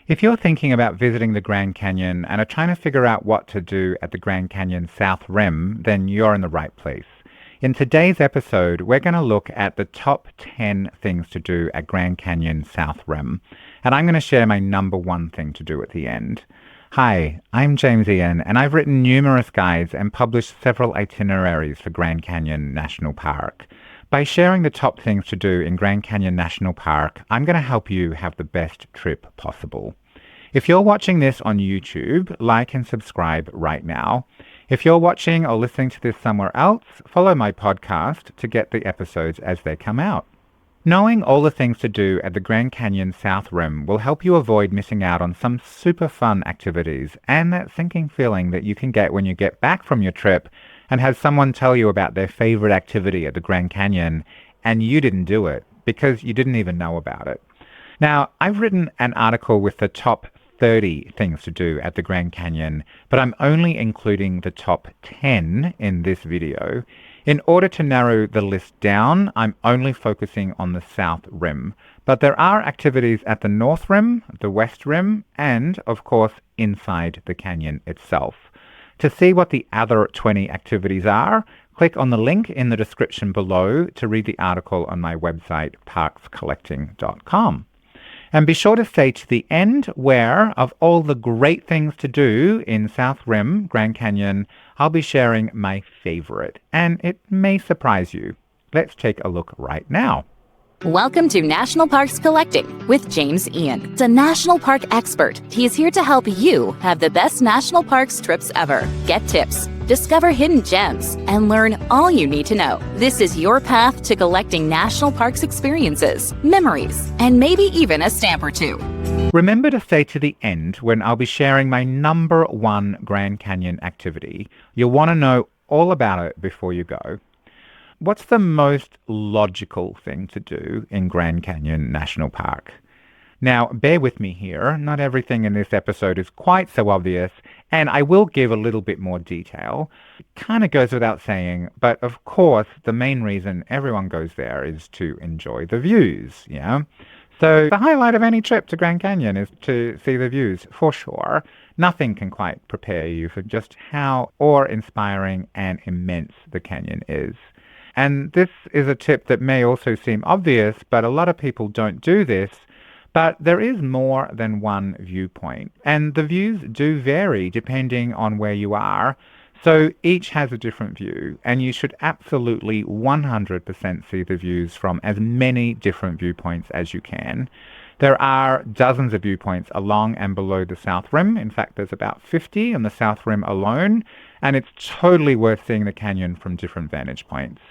If you're thinking about visiting the Grand Canyon and are trying to figure out what to do at the Grand Canyon South Rim, then you're in the right place. In today's episode, we're going to look at the top 10 things to do at Grand Canyon South Rim, and I'm going to share my number one thing to do at the end. Hi, I'm James Ian, and I've written numerous guides and published several itineraries for Grand Canyon National Park. By sharing the top things to do in Grand Canyon National Park, I'm going to help you have the best trip possible. If you're watching this on YouTube, like and subscribe right now. If you're watching or listening to this somewhere else, follow my podcast to get the episodes as they come out. Knowing all the things to do at the Grand Canyon South Rim will help you avoid missing out on some super fun activities and that sinking feeling that you can get when you get back from your trip and have someone tell you about their favorite activity at the Grand Canyon and you didn't do it because you didn't even know about it. Now, I've written an article with the top 30 things to do at the Grand Canyon, but I'm only including the top 10 in this video. In order to narrow the list down, I'm only focusing on the South Rim, but there are activities at the North Rim, the West Rim, and, of course, inside the canyon itself. To see what the other 20 activities are, click on the link in the description below to read the article on my website, parkscollecting.com. And be sure to stay to the end where, of all the great things to do in South Rim, Grand Canyon, I'll be sharing my favorite, and it may surprise you. Let's take a look right now. Welcome to National Parks Collecting with James Ian, the National Park expert. He is here to help you have the best national parks trips ever. Get tips, discover hidden gems, and learn all you need to know. This is your path to collecting national parks experiences, memories, and maybe even a stamp or two. Remember to stay to the end when I'll be sharing my number one Grand Canyon activity. You'll want to know all about it before you go. What's the most logical thing to do in Grand Canyon National Park? Now, bear with me here. Not everything in this episode is quite so obvious, and I will give a little bit more detail. It kind of goes without saying, but of course, the main reason everyone goes there is to enjoy the views, yeah? So the highlight of any trip to Grand Canyon is to see the views, for sure. Nothing can quite prepare you for just how awe-inspiring and immense the canyon is. And this is a tip that may also seem obvious, but a lot of people don't do this. But there is more than one viewpoint, and the views do vary depending on where you are. So each has a different view, and you should absolutely 100% see the views from as many different viewpoints as you can. There are dozens of viewpoints along and below the South Rim. In fact, there's about 50 on the South Rim alone, and it's totally worth seeing the canyon from different vantage points.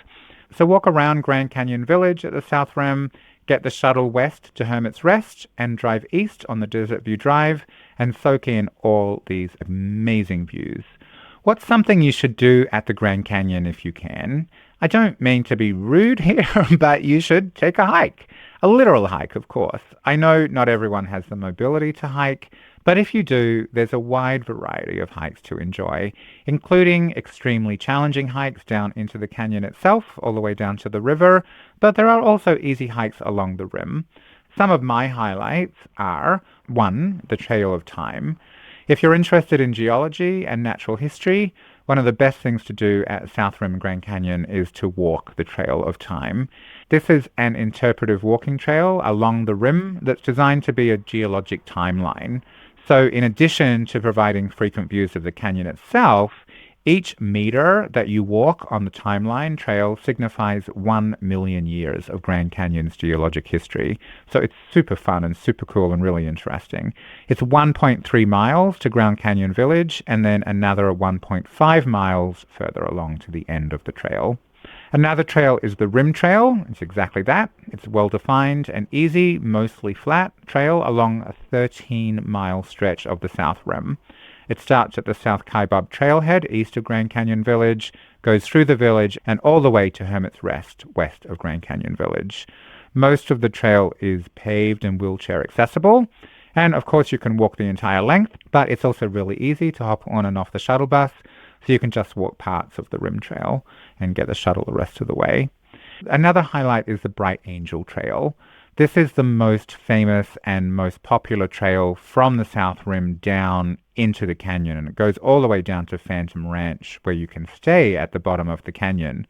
So walk around Grand Canyon Village at the South Rim, get the shuttle west to Hermit's Rest, and drive east on the Desert View Drive and soak in all these amazing views. What's something you should do at the Grand Canyon if you can? I don't mean to be rude here, but you should take a hike. A literal hike, of course. I know not everyone has the mobility to hike, but if you do, there's a wide variety of hikes to enjoy, including extremely challenging hikes down into the canyon itself, all the way down to the river, but there are also easy hikes along the rim. Some of my highlights are, 1, the Trail of Time. If you're interested in geology and natural history, one of the best things to do at South Rim Grand Canyon is to walk the Trail of Time. This is an interpretive walking trail along the rim that's designed to be a geologic timeline. So in addition to providing frequent views of the canyon itself, each meter that you walk on the timeline trail signifies 1 million years of Grand Canyon's geologic history. So it's super fun and super cool and really interesting. It's 1.3 miles to Grand Canyon Village and then another 1.5 miles further along to the end of the trail. Another trail is the Rim Trail. It's exactly that. It's well-defined and easy, mostly flat trail along a 13-mile stretch of the South Rim. It starts at the South Kaibab Trailhead east of Grand Canyon Village, goes through the village, and all the way to Hermit's Rest west of Grand Canyon Village. Most of the trail is paved and wheelchair accessible, and of course you can walk the entire length, but it's also really easy to hop on and off the shuttle bus, so you can just walk parts of the Rim Trail and get the shuttle the rest of the way. Another highlight is the Bright Angel Trail. This is the most famous and most popular trail from the South Rim down into the canyon, and it goes all the way down to Phantom Ranch, where you can stay at the bottom of the canyon.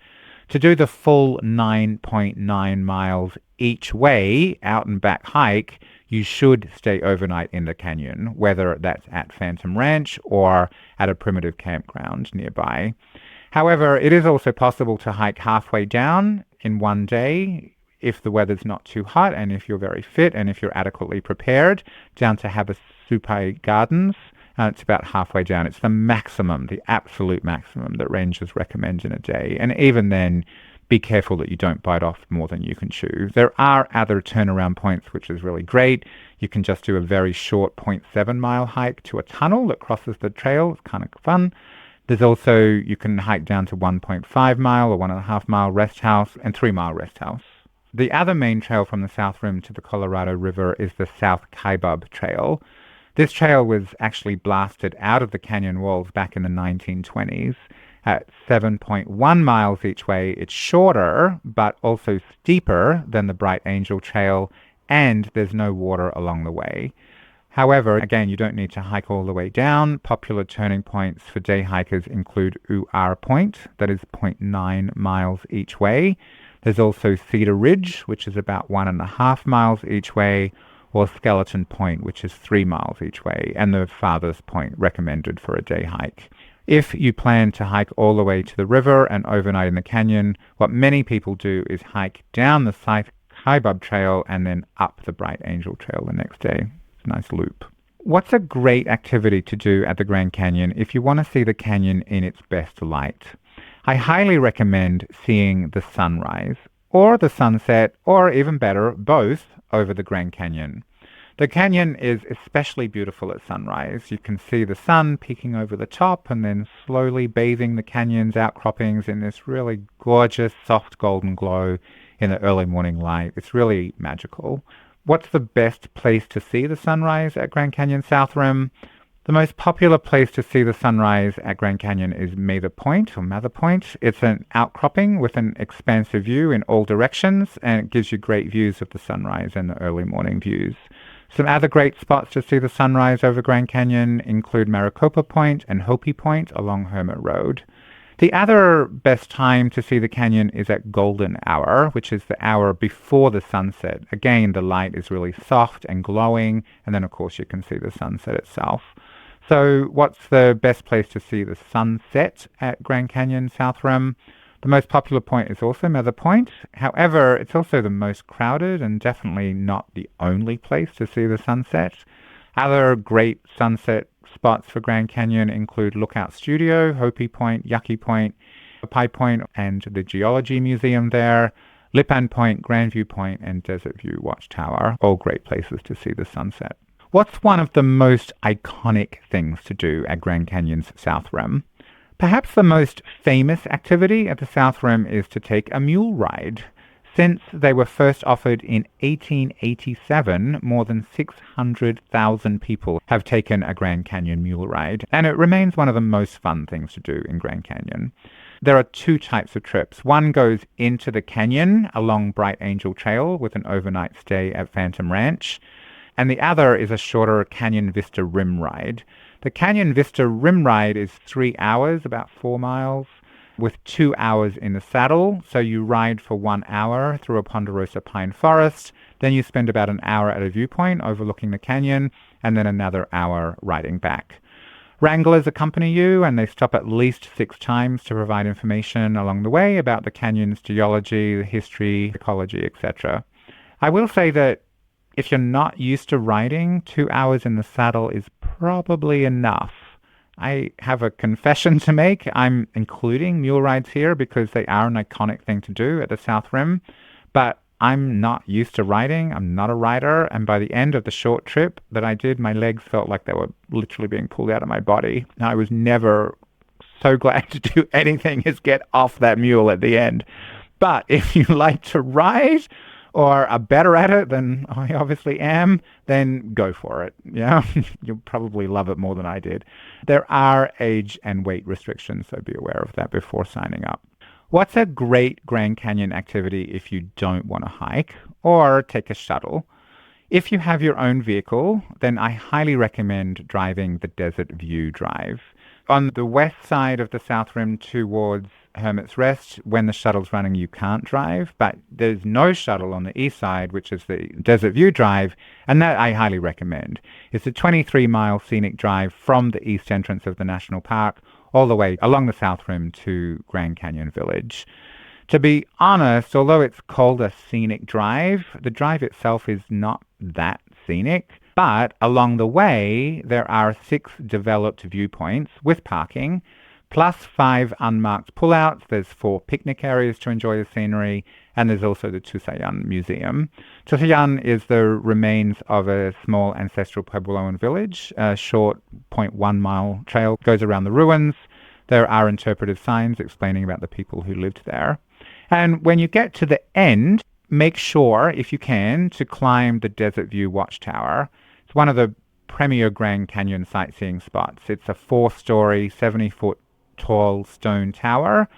To do the full 9.9 miles each way out and back hike, you should stay overnight in the canyon, whether that's at Phantom Ranch or at a primitive campground nearby. However, it is also possible to hike halfway down in one day if the weather's not too hot and if you're very fit and if you're adequately prepared, down to Havasupai Gardens. It's about halfway down. It's the maximum, the absolute maximum that rangers recommend in a day. And even then, be careful that you don't bite off more than you can chew. There are other turnaround points, which is really great. You can just do a very short 0.7 mile hike to a tunnel that crosses the trail. It's kind of fun. There's also, you can hike down to 1.5 mile or 1.5 mile rest house and 3 mile rest house. The other main trail from the South Rim to the Colorado River is the South Kaibab Trail. This trail was actually blasted out of the canyon walls back in the 1920s. At 7.1 miles each way, it's shorter, but also steeper than the Bright Angel Trail, and there's no water along the way. However, again, you don't need to hike all the way down. Popular turning points for day hikers include Uar Point, that is 0.9 miles each way. There's also Cedar Ridge, which is about 1.5 miles each way, or Skeleton Point, which is 3 miles each way, and the farthest point recommended for a day hike. If you plan to hike all the way to the river and overnight in the canyon, what many people do is hike down the South Kaibab Trail and then up the Bright Angel Trail the next day. It's a nice loop. What's a great activity to do at the Grand Canyon if you want to see the canyon in its best light? I highly recommend seeing the sunrise, or the sunset, or even better, both, over the Grand Canyon. The canyon is especially beautiful at sunrise. You can see the sun peeking over the top and then slowly bathing the canyon's outcroppings in this really gorgeous, soft golden glow in the early morning light. It's really magical. What's the best place to see the sunrise at Grand Canyon South Rim? The most popular place to see the sunrise at Grand Canyon is Mather Point. It's an outcropping with an expansive view in all directions, and it gives you great views of the sunrise and the early morning views. Some other great spots to see the sunrise over Grand Canyon include Maricopa Point and Hopi Point along Hermit Road. The other best time to see the canyon is at golden hour, which is the hour before the sunset. Again, the light is really soft and glowing, and then of course you can see the sunset itself. So what's the best place to see the sunset at Grand Canyon South Rim? The most popular point is also Mather Point. However, it's also the most crowded and definitely not the only place to see the sunset. Other great sunset spots for Grand Canyon include Lookout Studio, Hopi Point, Yucky Point, Pie Point, and the Geology Museum there, Lipan Point, Grandview Point, and Desert View Watchtower, all great places to see the sunset. What's one of the most iconic things to do at Grand Canyon's South Rim? Perhaps the most famous activity at the South Rim is to take a mule ride. Since they were first offered in 1887, more than 600,000 people have taken a Grand Canyon mule ride, and it remains one of the most fun things to do in Grand Canyon. There are two types of trips. One goes into the canyon along Bright Angel Trail with an overnight stay at Phantom Ranch, and the other is a shorter Canyon Vista Rim ride. The Canyon Vista Rim ride is 3 hours, about 4 miles, with 2 hours in the saddle. So you ride for 1 hour through a ponderosa pine forest, then you spend about an hour at a viewpoint overlooking the canyon, and then another hour riding back. Wranglers accompany you, and they stop at least 6 times to provide information along the way about the canyon's geology, the history, ecology, etc. I will say that if you're not used to riding, 2 hours in the saddle is probably enough. I have a confession to make. I'm including mule rides here because they are an iconic thing to do at the South Rim, but I'm not used to riding. I'm not a rider, and by the end of the short trip that I did, my legs felt like they were literally being pulled out of my body. I was never so glad to do anything as get off that mule at the end. But if you like to ride, or are better at it than I obviously am, then go for it. Yeah, you'll probably love it more than I did. There are age and weight restrictions, so be aware of that before signing up. What's a great Grand Canyon activity if you don't want to hike? or take a shuttle. If you have your own vehicle, then I highly recommend driving the Desert View Drive. On the west side of the South Rim towards Hermit's Rest, when the shuttle's running, you can't drive, but there's no shuttle on the east side, which is the Desert View Drive, and that I highly recommend. It's a 23-mile scenic drive from the east entrance of the national park all the way along the South Rim to Grand Canyon Village. To be honest, although it's called a scenic drive, the drive itself is not that scenic. But along the way, there are 6 developed viewpoints with parking, plus 5 unmarked pullouts. There's 4 picnic areas to enjoy the scenery, and there's also the Tusayan Museum. Tusayan is the remains of a small ancestral Puebloan village. A short 0.1 mile trail goes around the ruins. There are interpretive signs explaining about the people who lived there. And when you get to the end, make sure, if you can, to climb the Desert View Watchtower. It's one of the premier Grand Canyon sightseeing spots. It's a 4-story, 70-foot tall stone tower.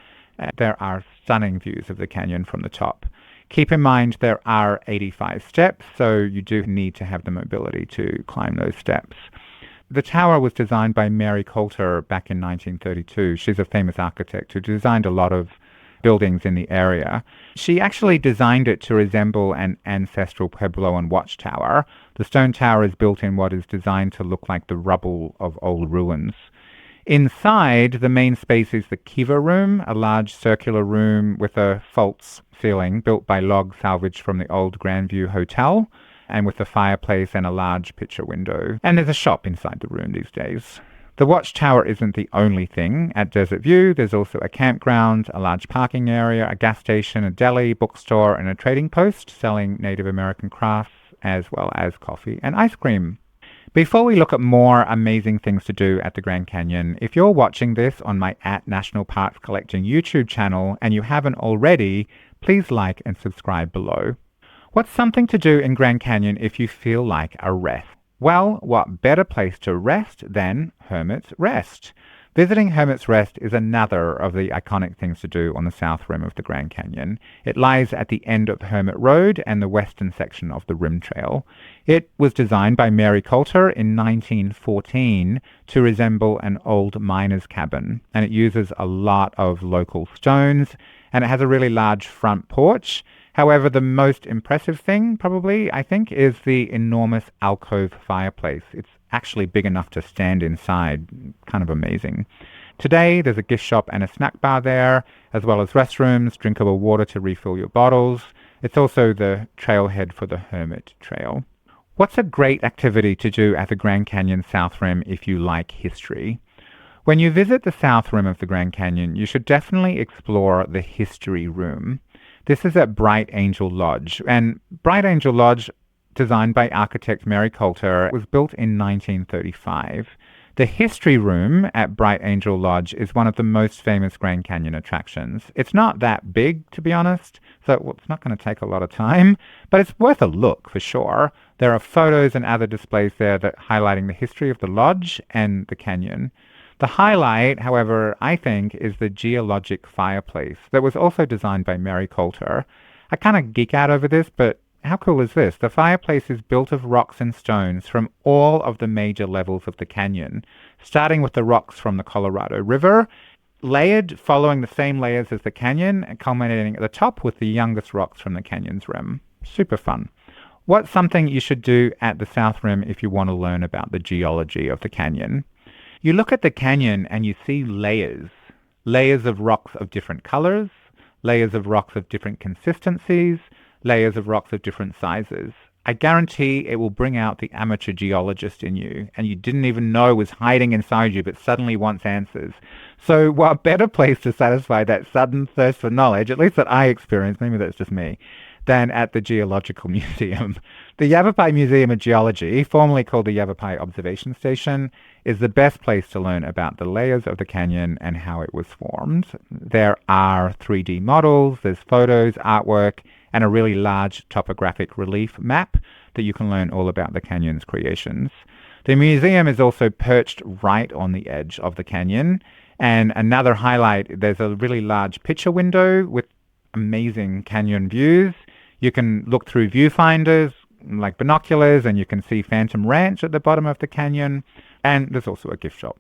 There are stunning views of the canyon from the top. Keep in mind there are 85 steps, so you do need to have the mobility to climb those steps. The tower was designed by Mary Coulter back in 1932. She's a famous architect who designed a lot of buildings in the area. She actually designed it to resemble an ancestral Puebloan watchtower. The stone tower is built in what is designed to look like the rubble of old ruins. Inside, the main space is the Kiva Room, a large circular room with a false ceiling built by logs salvaged from the old Grandview Hotel, and with a fireplace and a large picture window. And there's a shop inside the room these days. The watchtower isn't the only thing at Desert View. There's also a campground, a large parking area, a gas station, a deli, bookstore, and a trading post selling Native American crafts, as well as coffee and ice cream. Before we look at more amazing things to do at the Grand Canyon, if you're watching this on my @National Parks Collecting YouTube channel and you haven't already, please like and subscribe below. What's something to do in Grand Canyon if you feel like a rest? Well, what better place to rest than Hermit's Rest? Visiting Hermit's Rest is another of the iconic things to do on the south rim of the Grand Canyon. It lies at the end of Hermit Road and the western section of the Rim Trail. It was designed by Mary Coulter in 1914 to resemble an old miner's cabin, and it uses a lot of local stones, and it has a really large front porch. However, the most impressive thing, probably, I think, is the enormous alcove fireplace. It's actually big enough to stand inside. Kind of amazing. Today, there's a gift shop and a snack bar there, as well as restrooms, drinkable water to refill your bottles. It's also the trailhead for the Hermit Trail. What's a great activity to do at the Grand Canyon South Rim if you like history? When you visit the South Rim of the Grand Canyon, you should definitely explore the History Room. This is at Bright Angel Lodge, and Bright Angel Lodge, designed by architect Mary Coulter, was built in 1935. The History Room at Bright Angel Lodge is one of the most famous Grand Canyon attractions. It's not that big, to be honest, so it's not going to take a lot of time, but it's worth a look for sure. There are photos and other displays there that highlighting the history of the lodge and the canyon. The highlight, however, I think, is the geologic fireplace that was also designed by Mary Coulter. I kind of geek out over this, but how cool is this? The fireplace is built of rocks and stones from all of the major levels of the canyon, starting with the rocks from the Colorado River, layered following the same layers as the canyon, and culminating at the top with the youngest rocks from the canyon's rim. Super fun. What's something you should do at the South Rim if you want to learn about the geology of the canyon? You look at the canyon and you see layers of rocks of different colors, layers of rocks of different consistencies, layers of rocks of different sizes. I guarantee it will bring out the amateur geologist in you, and you didn't even know was hiding inside you, but suddenly wants answers. So what better place to satisfy that sudden thirst for knowledge, at least that I experienced, maybe that's just me, than at the Geological Museum. The Yavapai Museum of Geology, formerly called the Yavapai Observation Station, is the best place to learn about the layers of the canyon and how it was formed. There are 3D models, there's photos, artwork, and a really large topographic relief map that you can learn all about the canyon's creations. The museum is also perched right on the edge of the canyon, and another highlight, there's a really large picture window with amazing canyon views. You can look through viewfinders like binoculars, and you can see Phantom Ranch at the bottom of the canyon. And there's also a gift shop.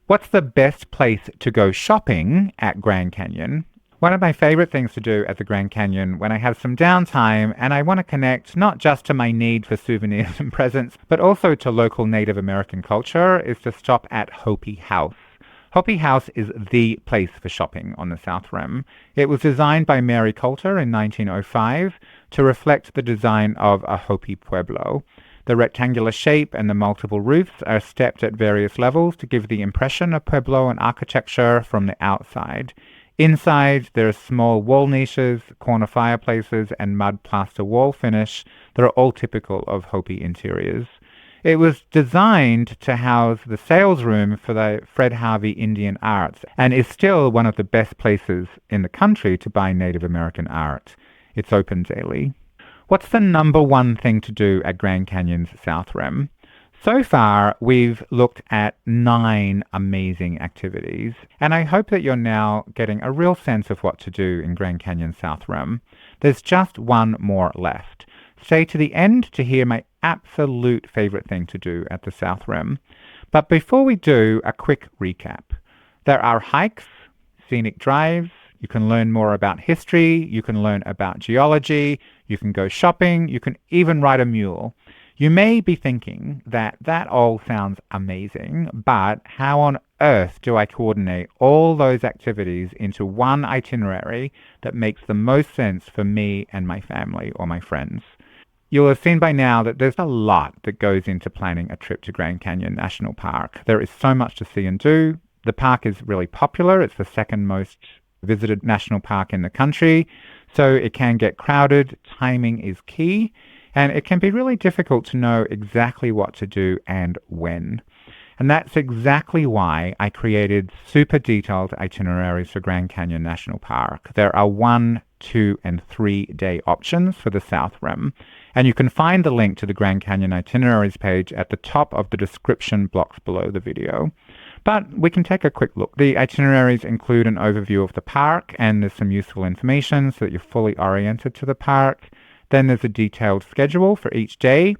What's the best place to go shopping at Grand Canyon? One of my favorite things to do at the Grand Canyon when I have some downtime and I want to connect not just to my need for souvenirs and presents, but also to local Native American culture is to stop at Hopi House. Hopi House is the place for shopping on the South Rim. It was designed by Mary Coulter in 1905 to reflect the design of a Hopi pueblo. The rectangular shape and the multiple roofs are stepped at various levels to give the impression of Puebloan architecture from the outside. Inside, there are small wall niches, corner fireplaces, and mud plaster wall finish that are all typical of Hopi interiors. It was designed to house the sales room for the Fred Harvey Indian Arts and is still one of the best places in the country to buy Native American art. It's open daily. What's the number one thing to do at Grand Canyon's South Rim? So far, we've looked at 9 amazing activities, and I hope that you're now getting a real sense of what to do in Grand Canyon South Rim. There's just one more left. Stay to the end to hear my absolute favorite thing to do at the South Rim. But before we do, a quick recap. There are hikes, scenic drives, you can learn more about history, you can learn about geology, you can go shopping, you can even ride a mule. You may be thinking that all sounds amazing, but how on earth do I coordinate all those activities into one itinerary that makes the most sense for me and my family or my friends? You'll have seen by now that there's a lot that goes into planning a trip to Grand Canyon National Park. There is so much to see and do. The park is really popular. It's the second most visited national park in the country, so it can get crowded. Timing is key, and it can be really difficult to know exactly what to do and when. And that's exactly why I created super detailed itineraries for Grand Canyon National Park. There are 1, 2, and 3 day options for the South Rim, and you can find the link to the Grand Canyon itineraries page at the top of the description blocks below the video. But we can take a quick look. The itineraries include an overview of the park, and there's some useful information so that you're fully oriented to the park. Then there's a detailed schedule for each day,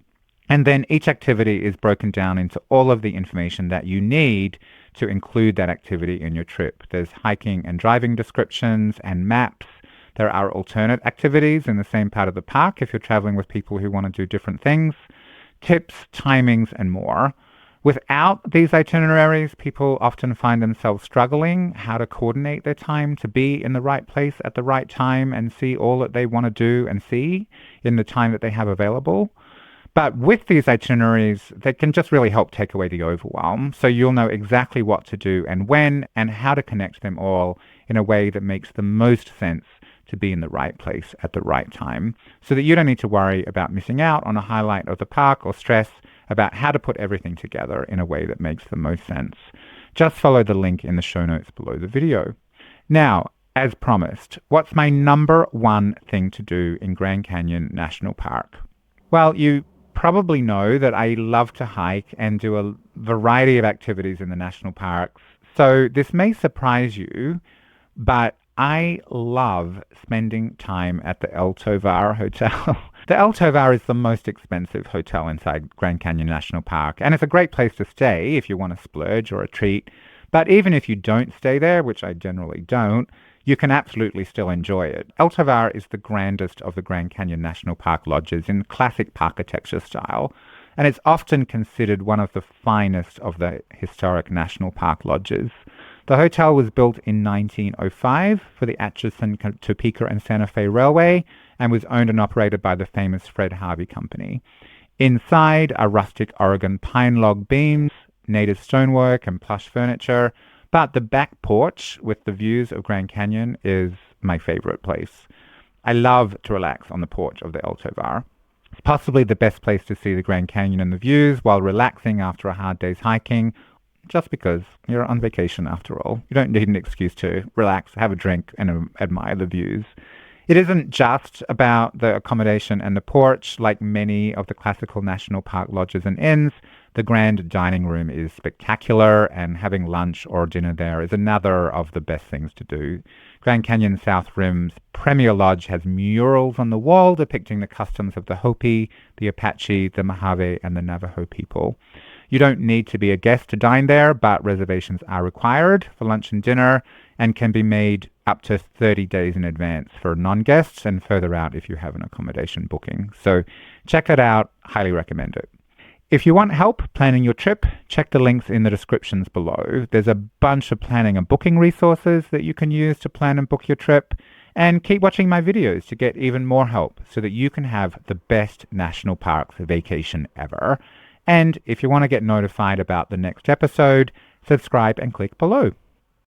and then each activity is broken down into all of the information that you need to include that activity in your trip. There's hiking and driving descriptions and maps. There are alternate activities in the same part of the park if you're traveling with people who want to do different things, tips, timings, and more. Without these itineraries, people often find themselves struggling how to coordinate their time to be in the right place at the right time and see all that they want to do and see in the time that they have available. But with these itineraries, they can just really help take away the overwhelm. So you'll know exactly what to do and when, and how to connect them all in a way that makes the most sense to be in the right place at the right time, so that you don't need to worry about missing out on a highlight of the park or stress about how to put everything together in a way that makes the most sense. Just follow the link in the show notes below the video. Now, as promised, what's my number one thing to do in Grand Canyon National Park? Well, you probably know that I love to hike and do a variety of activities in the national parks. So this may surprise you, but I love spending time at the Tovar Hotel. The Tovar is the most expensive hotel inside Grand Canyon National Park, and it's a great place to stay if you want to splurge or a treat. But even if you don't stay there, which I generally don't, you can absolutely still enjoy it. Tovar is the grandest of the Grand Canyon National Park lodges in classic architecture style, and it's often considered one of the finest of the historic national park lodges. The hotel was built in 1905 for the Atchison, Topeka, and Santa Fe Railway and was owned and operated by the famous Fred Harvey Company. Inside are rustic Oregon pine log beams, native stonework, and plush furniture, but the back porch with the views of Grand Canyon is my favorite place. I love to relax on the porch of the Tovar. It's possibly the best place to see the Grand Canyon and the views while relaxing after a hard day's hiking, just because you're on vacation after all. You don't need an excuse to relax, have a drink, and admire the views. It isn't just about the accommodation and the porch like many of the classical national park lodges and inns. The grand dining room is spectacular, and having lunch or dinner there is another of the best things to do. Grand Canyon South Rim's Premier Lodge has murals on the wall depicting the customs of the Hopi, the Apache, the Mojave, and the Navajo people. You don't need to be a guest to dine there, but reservations are required for lunch and dinner and can be made up to 30 days in advance for non-guests and further out if you have an accommodation booking. So check it out. Highly recommend it. If you want help planning your trip, check the links in the descriptions below. There's a bunch of planning and booking resources that you can use to plan and book your trip. And keep watching my videos to get even more help so that you can have the best national parks vacation ever. And if you want to get notified about the next episode, subscribe and click below.